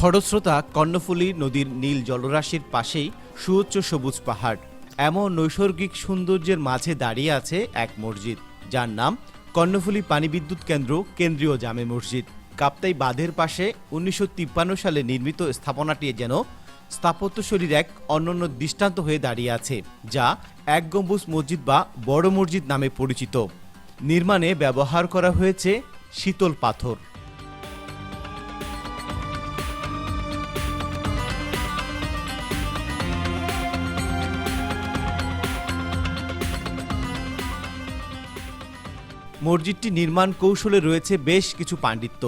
খরস্রোতা কর্ণফুলী নদীর নীল জলরাশির পাশেই সুউচ্চ সবুজ পাহাড়। এমন নৈসর্গিক সৌন্দর্যের মাঝে দাঁড়িয়ে আছে এক মসজিদ, যার নাম কর্ণফুলী পানিবিদ্যুৎ কেন্দ্র কেন্দ্রীয় জামে মসজিদ। কাপ্তাই বাঁধের পাশে 1953 সালে নির্মিত স্থাপনাটি যেন স্থাপত্যশৈলীর এক অনন্য দৃষ্টান্ত হয়ে দাঁড়িয়ে আছে, যা এক গম্বুজ মসজিদ বা বড় মসজিদ নামে পরিচিত। নির্মাণে ব্যবহার করা হয়েছে শীতল পাথর। মসজিদটি নির্মাণ কৌশলে রয়েছে বেশ কিছু পাণ্ডিত্য।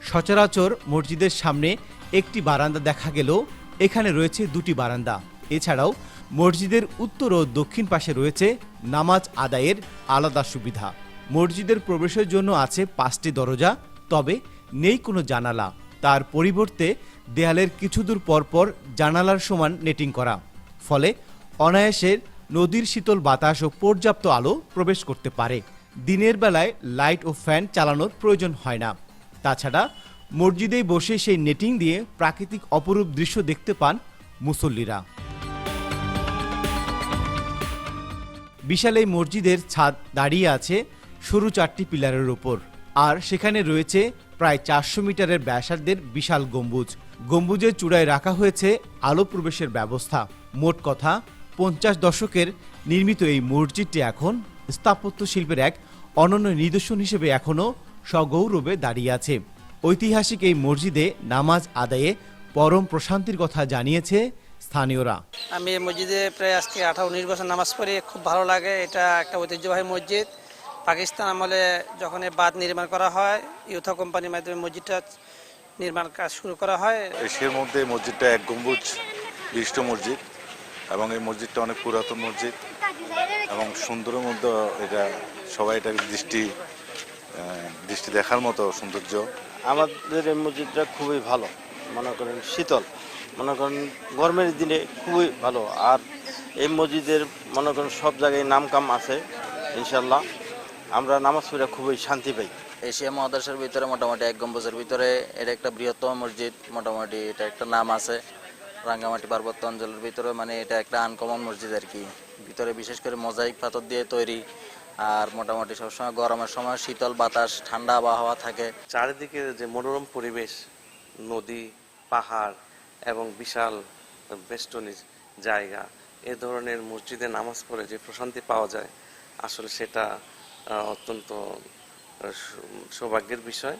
সচরাচর মসজিদের সামনে একটি বারান্দা দেখা গেলেও এখানে রয়েছে দুটি বারান্দা। এছাড়াও মসজিদের উত্তর ও দক্ষিণ পাশে রয়েছে নামাজ আদায়ের আলাদা সুবিধা। মসজিদের প্রবেশের জন্য আছে 5টি দরজা, তবে নেই কোনো জানালা। তার পরিবর্তে দেয়ালের কিছু দূর পরপর জানালার সমান নেটিং করা, ফলে অনায়াসে নদীর শীতল বাতাস ও পর্যাপ্ত আলো প্রবেশ করতে পারে। দিনের বেলায় লাইট ও ফ্যান চালানোর প্রয়োজন হয় না। তাছাড়া মসজিদেই বসে সেই নেটিং দিয়ে প্রাকৃতিক অপরূপ দৃশ্য দেখতে পান মুসল্লিরা। বিশাল এই মসজিদের ছাদ দাঁড়িয়ে আছে সরু 4টি পিলারের উপর, আর সেখানে রয়েছে প্রায় 400 মিটারের ব্যাসার্ধের বিশাল গম্বুজ। গম্বুজের চূড়ায় রাখা হয়েছে আলো প্রবেশের ব্যবস্থা। মোট কথা 50 দশকের নির্মিত এই মসজিদটি এখন স্থাপত্য শিল্পের এক অনন্য নিদর্শন হিসেবে এখনও সগৌরবে দাঁড়িয়ে আছে। ঐতিহাসিক এই মসজিদে নামাজ আদায়ে পরম প্রশান্তির কথা জানিয়েছে স্থানীয়রা। আমি এই মসজিদে প্রায় আজকে 18-19 বছর নামাজ পড়ি, খুব ভালো লাগে। এটা একটা ঐতিহ্যবাহী মসজিদ। পাকিস্তান আমলে যখন এই বাঁধ নির্মাণ করা হয়, ইউথা কোম্পানির মাধ্যমে মসজিদটা নির্মাণ কাজ শুরু করা হয়। এশিয়ার মধ্যে মসজিদটা এক গম্বুজ বিশিষ্ট মসজিদ, এবং এই মসজিদটা অনেক পুরাতন মসজিদ এবং সুন্দরের মধ্যে এটা সবাই এটার দৃষ্টি দেখার মতো সৌন্দর্য। আমাদের এই মসজিদটা খুবই ভালো, মনে করেন শীতল, মনে করেন গরমের দিনে খুবই ভালো। আর এই মসজিদের মনে করেন সব জায়গায় নাম কাম আছে, ইনশাল্লাহ আমরা নামাজ পড়ে খুবই শান্তি পাই। এশিয়া মহাদেশের ভিতরে মোটামুটি এক গম্বুজের ভিতরে এটা একটা বৃহত্তম মসজিদ। মোটামুটি এটা একটা নাম আছে রাঙ্গামাটি পার্বত্য অঞ্চলের ভিতরে, মানে এটা একটা আনকমন মসজিদ আর কি। ভিতরে বিশেষ করে মোজাইক পাথর দিয়ে তৈরি, আর মোটামুটি সবসময় গরমের সময় শীতল বাতাস, ঠান্ডা আবহাওয়া থাকে। চারিদিকে যে মনোরম পরিবেশ, নদী, পাহাড় এবং বিশাল বেষ্টনী জায়গা, এ ধরনের মসজিদে নামাজ পড়ে যে প্রশান্তি পাওয়া যায়, আসলে সেটা অত্যন্ত সৌভাগ্যের বিষয়।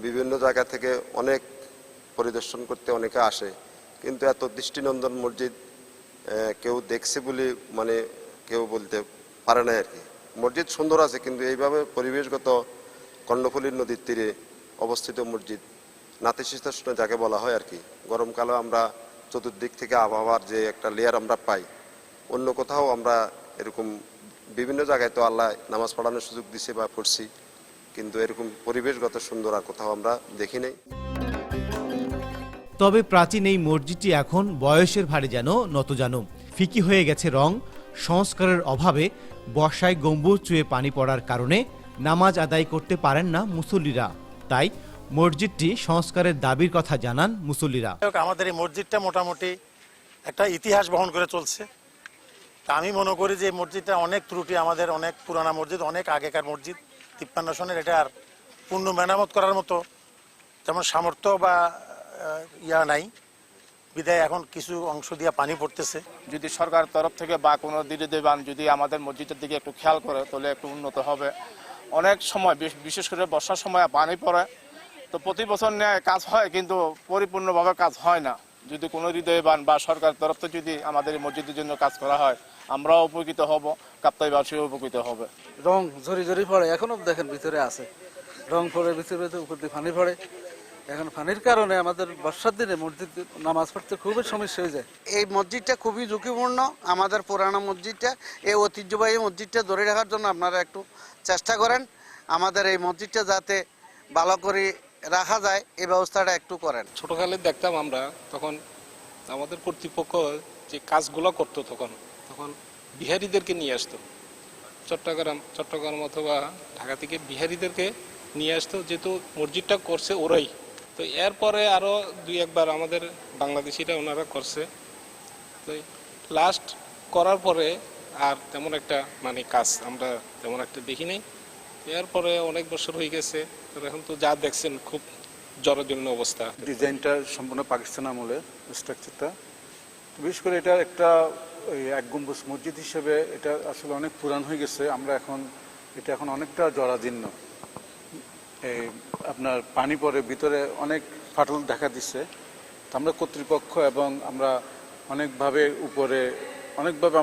বিভিন্ন জায়গা থেকে অনেক পরিদর্শন করতে অনেকে আসে, কিন্তু এত দৃষ্টিনন্দন মসজিদ কেউ দেখছে বলে মানে কেউ বলতে পারে না আর কি। মসজিদ সুন্দর আছে, কিন্তু এইভাবে পরিবেশগত কর্ণফুলী নদীর তীরে অবস্থিত মসজিদ, নাতিশীতোষ্ণ যাকে বলা হয় আর কি। গরমকালে আমরা চতুর্দিক থেকে আবহাওয়ার যে একটা লেয়ার আমরা পাই, অন্য কোথাও আমরা এরকম বিভিন্ন জায়গায় তো আল্লাহ নামাজ পড়ানোর সুযোগ দিছে বা পড়ছি, কিন্তু এরকম পরিবেশগত সুন্দর আর কোথাও আমরা দেখি নাই। তবে প্রাচীন এই মসজিদটি এখন বয়সের ভারে যেন নতজানু, ফিকি হয়ে গেছে রং। সংস্কারের অভাবে বর্ষায় গম্বুজ চুয়ে পানি পড়ার কারণে নামাজ আদায় করতে পারেন না মুসল্লিরা। তাই মসজিদটি সংস্কারের দাবির কথা জানান মুসল্লিরা। আমাদের এই মসজিদটা মোটামুটি একটা ইতিহাস বহন করে চলছে। তা আমি মনে করি যে এই মসজিদটা অনেক ত্রুটি, আমাদের অনেক পুরানা মসজিদ, অনেক আগেকার মসজিদ, 53 সনের। এটা আর পূর্ণ মেরামত করার মতো যেমন সামর্থ্য বা নাই, বিদায় এখন কিছু অংশ দিয়ে পানি পড়তেছে। যদি সরকার তরফ থেকে বা কোনো দিদিবান যদি আমাদের মসজিদের দিকে একটু খেয়াল করে, তাহলে একটু উন্নত হবে। অনেক সময় বিশেষ করে বর্ষার সময় পানি পড়ে, তো প্রতি বছর নেয় কাজ হয়, কিন্তু পরিপূর্ণভাবে কাজ হয় না। যদি কোনো হৃদয়বান বা সরকার তরফ থেকে যদি আমাদের এই মসজিদের জন্য কাজ করা হয়, আমরাও উপকৃত হব, কাপ্তাইবাসীও উপকৃত হবে। রং ঝরি ঝরি পড়ে, এখনো দেখেন ভিতরে আছে রং পড়ে, ভিতরে উপর দিয়ে পানি পড়ে। এখন পানির কারণে আমাদের বর্ষার দিনে মসজিদ নামাজ পড়তে খুবই সমস্যা হয়ে যায়। এই মসজিদটা খুবই ঝুঁকিপূর্ণ। আমাদের পুরানো মসজিদটা, এই ঐতিহ্যবাহী মসজিদটা ধরে রাখার জন্য আপনারা একটু চেষ্টা করেন। আমাদের এই মসজিদটা যাতে ভালো করে রাখা যায়, এই ব্যবস্থাটা একটু করেন। ছোটকালে দেখতাম আমরা, তখন আমাদের কর্তৃপক্ষ যে কাজগুলো করতো, তখন বিহারিদেরকে নিয়ে আসতো। চট্টগ্রাম অথবা ঢাকা থেকে বিহারিদেরকে নিয়ে আসতো, যেহেতু মসজিদটা করছে ওরাই, তো এরপরে আরও 2-1বার আমাদের বাংলাদেশিরা ওনারা করছে। তো লাস্ট করার পরে আর তেমন একটা মানে কাজ আমরা তেমন একটা দেখি নাই। এরপরে অনেক বছর হয়ে গেছে, তো এখন তো যা দেখছেন খুব জরাজীর্ণ অবস্থা। ডিজাইনটা সম্পূর্ণ পাকিস্তান আমলের স্ট্রাকচারটা, বিশেষ করে এটা একটা এক গম্বুজ মসজিদ হিসেবে এটা আসলে অনেক পুরান হয়ে গেছে। এটা এখন অনেকটা জরাজীর্ণ। আপনার পানি পরে ভিতরে অনেক ফাটল দেখা দিচ্ছে। তো আমরা কর্তৃপক্ষ এবং আমরা অনেকভাবে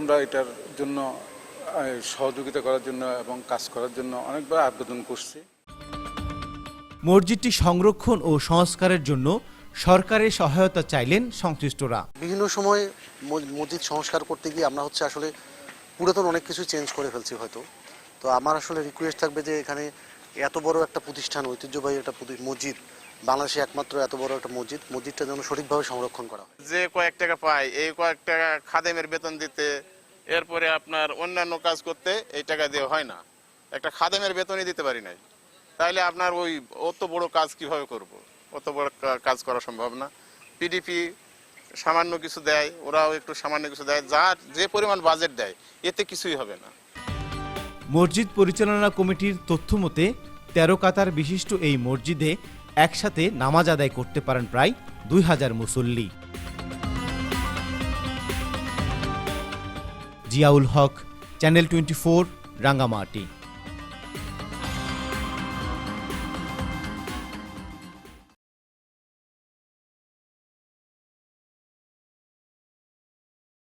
আমরা এটার জন্য সহযোগিতা করার জন্য এবং কাজ করার জন্য অনেকবার আবেদন করছি। মসজিদটি সংরক্ষণ ও সংস্কারের জন্য সরকারের সহায়তা চাইলেন সংশ্লিষ্টরা। বিভিন্ন সময় মসজিদ সংস্কার করতে গিয়ে আমরা আসলে পুরাতন অনেক কিছু চেঞ্জ করে ফেলছি হয়তো। তো আমার আসলে রিকোয়েস্ট থাকবে যে এখানে এত বড় একটা প্রতিষ্ঠান, ঐতিহ্যবাহী একটা মসজিদ, বাংলাদেশে একমাত্র এত বড় একটা মসজিদটা যেন সঠিকভাবে সংরক্ষণ করা হয়। যে কয়েক টাকা পায় এই কয়েক টাকা খাদেমের বেতন দিতে, এরপরে আপনার অন্যান্য কাজ করতে এই টাকা দিয়ে হয় না। একটা খাদেমের বেতনই দিতে পারি নাই, তাইলে আপনার ওই অত বড় কাজ কিভাবে করব? অত বড় কাজ করা সম্ভব না। পিডিপি সামান্য কিছু দেয়, ওরাও একটু সামান্য কিছু দেয়, যে পরিমাণ বাজেট দেয় এতে কিছুই হবে না। মসজিদ পরিচালনা কমিটির তথ্য মতে 13 কাতার বিশিষ্ট এই মসজিদে একসাথে নামাজ আদায় করতে পারেন প্রায় 2000 মুসল্লি। জিয়াউল হক, চ্যানেল 24, রাঙ্গামাটি।